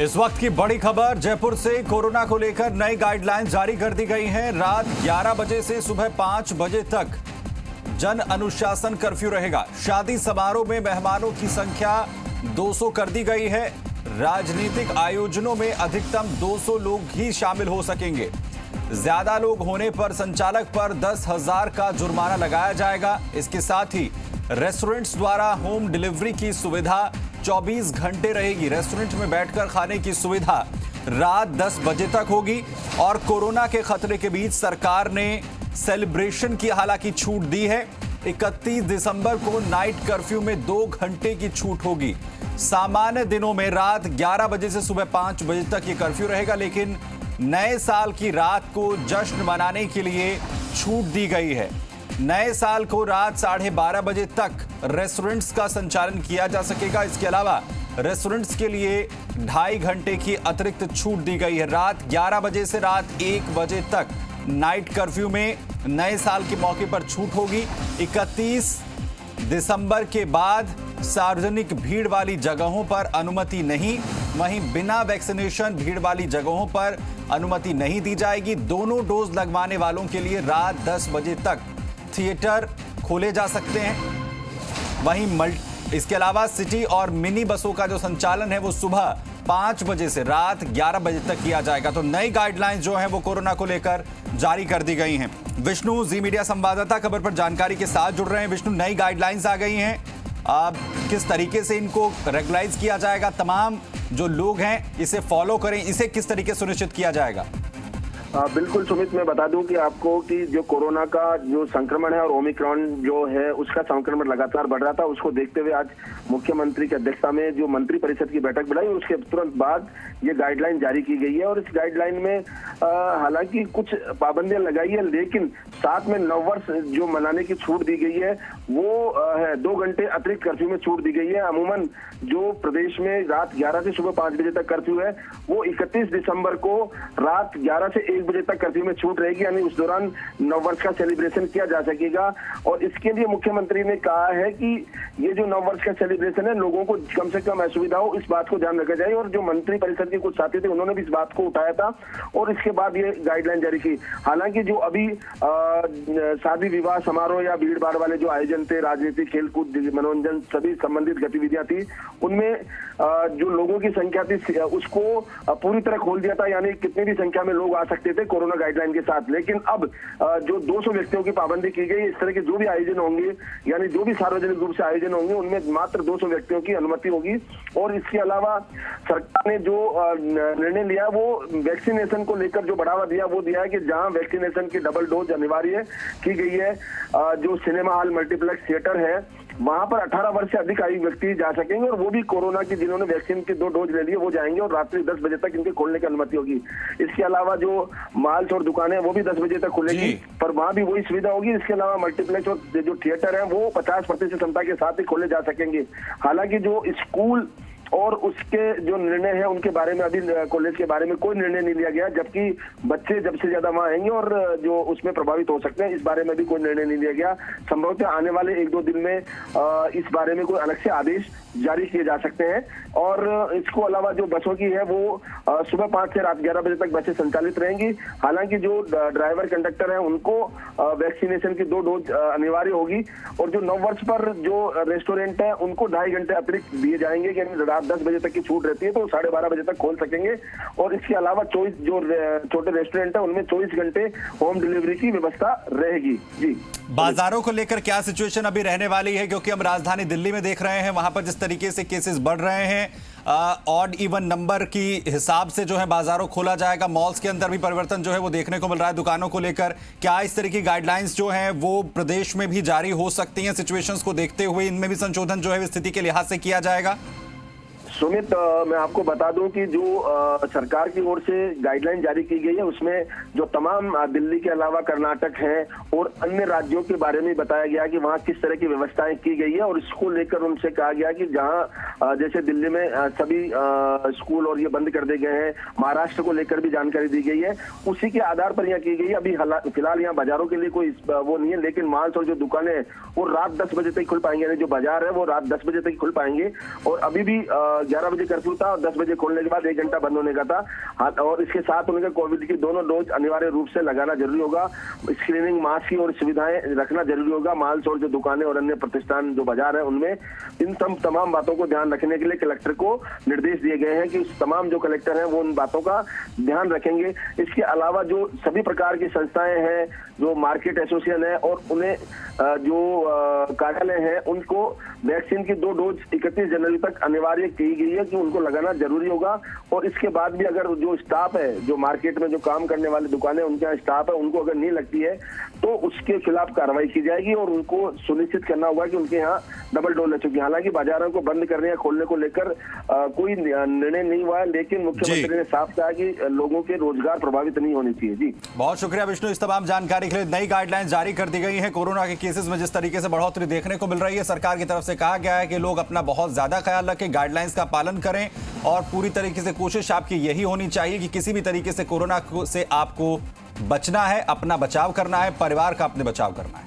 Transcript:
इस वक्त की बड़ी खबर जयपुर से कोरोना को लेकर नई गाइडलाइन जारी कर दी गई हैं। रात 11 बजे से सुबह 5 बजे तक जन अनुशासन कर्फ्यू रहेगा। शादी समारोह में मेहमानों की संख्या 200 कर दी गई है। राजनीतिक आयोजनों में अधिकतम 200 लोग ही शामिल हो सकेंगे। ज्यादा लोग होने पर संचालक पर 10,000 का जुर्माना लगाया जाएगा। इसके साथ ही रेस्टोरेंट्स द्वारा होम डिलीवरी की सुविधा 24 घंटे रहेगी। रेस्टोरेंट में बैठकर खाने की सुविधा रात 10 बजे तक होगी। और कोरोना के खतरे के बीच सरकार ने सेलिब्रेशन की हालांकि छूट दी है। 31 दिसंबर को नाइट कर्फ्यू में 2 घंटे की छूट होगी। सामान्य दिनों में रात 11 बजे से सुबह 5 बजे तक ये कर्फ्यू रहेगा, लेकिन नए साल की रात को जश्न मनाने के लिए छूट दी गई है। नए साल को रात 12:30 बजे तक रेस्टोरेंट्स का संचालन किया जा सकेगा। इसके अलावा रेस्टोरेंट्स के लिए 2.5 घंटे की अतिरिक्त छूट दी गई है। रात 11 बजे से रात 1 बजे तक नाइट कर्फ्यू में नए साल के मौके पर छूट होगी। 31 दिसंबर के बाद सार्वजनिक भीड़ वाली जगहों पर अनुमति नहीं। वहीं बिना वैक्सीनेशन भीड़ वाली जगहों पर अनुमति नहीं दी जाएगी। दोनों डोज लगवाने वालों के लिए रात 10 बजे तक थिएटर खोले जा सकते हैं। वहीं इसके अलावा सिटी और मिनी बसों का जो संचालन है वो सुबह 5 बजे से रात 11 बजे तक किया जाएगा। तो नई गाइडलाइंस जो हैं वो कोरोना को लेकर जारी कर दी गई हैं। विष्णु, जी मीडिया संवाददाता, खबर पर जानकारी के साथ जुड़ रहे हैं। विष्णु, नई गाइडलाइंस आ गई हैं, किस तरीके से इनको रेगुलाइज किया जाएगा? तमाम जो लोग हैं इसे फॉलो करें, इसे किस तरीके से सुनिश्चित किया जाएगा? बिल्कुल सुमित, मैं बता दूं कि आपको कि जो कोरोना का जो संक्रमण है और ओमिक्रॉन जो है उसका संक्रमण लगातार बढ़ रहा था, उसको देखते हुए आज मुख्यमंत्री की अध्यक्षता में जो मंत्री परिषद की बैठक बुलाई, उसके तुरंत बाद ये गाइडलाइन जारी की गई है। और इस गाइडलाइन में हालांकि कुछ पाबंदियां लगाई है, लेकिन साथ में नववर्ष जो मनाने की छूट दी गई है वो है 2 घंटे अतिरिक्त कर्फ्यू में छूट दी गई है। अमूमन जो प्रदेश में रात 11 से सुबह 5 बजे तक कर्फ्यू है वो 31 दिसंबर को रात 11 से 1 बजे तक कर्फ्यू में छूट रहेगी, यानी उस दौरान नववर्ष का सेलिब्रेशन किया जा सकेगा। और इसके लिए मुख्यमंत्री ने कहा है कि ये जो नववर्ष का सेलिब्रेशन है लोगों को कम से कम असुविधा हो, इस बात को ध्यान रखा जाए। और जो मंत्री परिषद के कुछ साथी थे उन्होंने भी इस बात को उठाया था और इसके बाद ये गाइडलाइन जारी की। हालांकि जो अभी शादी विवाह समारोह या भीड़ भाड़ वाले जो आयोजन थे, राजनीतिक, खेलकूद, मनोरंजन, सभी संबंधित गतिविधियां थी, उनमें जो लोगों की संख्या थी उसको पूरी तरह खोल दिया था, यानी कितनी भी संख्या में लोग आ सकते थे कोरोना गाइडलाइन के साथ। लेकिन अब जो 200 व्यक्तियों की पाबंदी की गई, इस तरह के जो भी आयोजन होंगे, यानी जो भी सार्वजनिक रूप से आयोजन होंगे, उनमें मात्र 200 व्यक्तियों की अनुमति होगी। और इसके अलावा सरकार ने जो निर्णय लिया वो वैक्सीनेशन को लेकर जो बढ़ावा दिया वो दिया है कि जहां वैक्सीनेशन की डबल डोज अनिवार्य की गई है, जो सिनेमा हॉल, मल्टीप्लेक्स थिएटर है, वहां पर 18 वर्ष से अधिक आयु व्यक्ति जा सकेंगे और वो भी कोरोना की जिन्होंने वैक्सीन के 2 डोज ले लिए वो जाएंगे और रात्रि 10 बजे तक इनके खोलने की अनुमति होगी। इसके अलावा जो मॉल्स और दुकानें वो भी 10 बजे तक खुलेगी, पर वहां भी वही सुविधा होगी। इसके अलावा मल्टीप्लेक्स और जो थिएटर है वो 50% क्षमता के साथ ही खोले जा सकेंगे। हालांकि जो स्कूल और उसके जो निर्णय है उनके बारे में अभी कॉलेज के बारे में कोई निर्णय नहीं लिया गया, जबकि बच्चे जब से ज्यादा वहां आएंगे और जो उसमें प्रभावित हो सकते हैं, इस बारे में भी कोई निर्णय नहीं लिया गया। संभवतः आने वाले 1-2 दिन में इस बारे में कोई अलग से आदेश जारी किए जा सकते हैं। और इसको अलावा जो बसों की है वो सुबह 5 से रात 11 बजे तक बसें संचालित रहेंगी। हालांकि जो ड्राइवर, कंडक्टर है उनको वैक्सीनेशन की 2 डोज अनिवार्य होगी। और जो नववर्ष पर जो रेस्टोरेंट है उनको 2.5 घंटे अतिरिक्त दिए जाएंगे, यानी रात 10 बजे तक की छूट रहती है तो 12:30 बजे तक खोल सकेंगे। और इसके अलावा 24 जो छोटे रेस्टोरेंट है उनमें 24 घंटे होम डिलीवरी की व्यवस्था रहेगी। जी, बाजारों को लेकर क्या सिचुएशन अभी रहने वाली है? क्योंकि हम राजधानी दिल्ली में देख रहे हैं वहां पर जिस तरीके से केसेस बढ़ रहे हैं, ऑड इवन नंबर की हिसाब से जो है बाजारों खोला जाएगा। मॉल्स के अंदर भी परिवर्तन जो है वो देखने को मिल रहा है। दुकानों को लेकर क्या इस तरह की गाइडलाइंस जो हैं वो प्रदेश में भी जारी हो सकती हैं? सिचुएशंस को देखते हुए इनमें भी संशोधन जो है स्थिति के लिहाज से किया जाएगा? सुमित, मैं आपको बता दूं कि जो सरकार की ओर से गाइडलाइन जारी की गई है उसमें जो तमाम दिल्ली के अलावा कर्नाटक है और अन्य राज्यों के बारे में बताया गया कि वहां किस तरह की व्यवस्थाएं की गई है। और इसको लेकर उनसे कहा गया कि जहां जैसे दिल्ली में सभी स्कूल और ये बंद कर दिए गए हैं, महाराष्ट्र को लेकर भी जानकारी दी गई है, उसी के आधार पर यहाँ की गई है। अभी फिलहाल यहाँ बाजारों के लिए कोई वो नहीं है, लेकिन मॉल्स और जो दुकानें हैं वो रात 10 बजे तक खुल पाएंगे, यानी जो बाजार है वो रात 10 बजे तक खुल पाएंगे। और अभी भी 11 बजे कर्फ्यू था और 10 बजे खोलने के बाद 1 घंटा बंद होने का था। हाँ, और इसके साथ उनके कोविड की दोनों डोज अनिवार्य रूप से लगाना जरूरी होगा। स्क्रीनिंग, मास्क की और सुविधाएं रखना जरूरी होगा। माल स्टोर जो दुकानें और अन्य प्रतिष्ठान जो बाजार है उनमें इन तमाम बातों को ध्यान रखने के लिए कलेक्टर को निर्देश दिए गए हैं कि तमाम जो कलेक्टर हैं वो उन बातों का ध्यान रखेंगे। इसके अलावा जो सभी प्रकार की संस्थाएं हैं, जो मार्केट एसोसिएशन है और उन्हें जो कार्यालय हैं उनको वैक्सीन की 2 डोज 31 जनवरी तक अनिवार्य की गई है कि उनको लगाना जरूरी होगा। और इसके बाद भी अगर जो स्टाफ है, जो मार्केट में जो काम करने वाली दुकानें उनके यहाँ स्टाफ है, उनको अगर नहीं लगती है तो उसके खिलाफ कार्रवाई की जाएगी और उनको सुनिश्चित करना होगा कि उनके यहाँ डबल डोज ले चुकी है। हालांकि बाजारों को बंद करने या खोलने को लेकर कोई निर्णय नहीं हुआ है, लेकिन मुख्यमंत्री ने साफ कहा कि लोगों के रोजगार प्रभावित नहीं होने चाहिए। जी बहुत शुक्रिया विष्णु इस तमाम जानकारी के लिए। नई गाइडलाइंस जारी कर दी गई है। कोरोना के केसेस में जिस तरीके से बढ़ोतरी देखने को मिल रही है, सरकार की तरफ से कहा गया है कि लोग अपना बहुत ज्यादा ख्याल रखें, गाइडलाइंस का पालन करें और पूरी तरीके से कोशिश आपकी यही होनी चाहिए कि किसी भी तरीके से कोरोना से आपको बचना है, अपना बचाव करना है, परिवार का अपने बचाव करना है।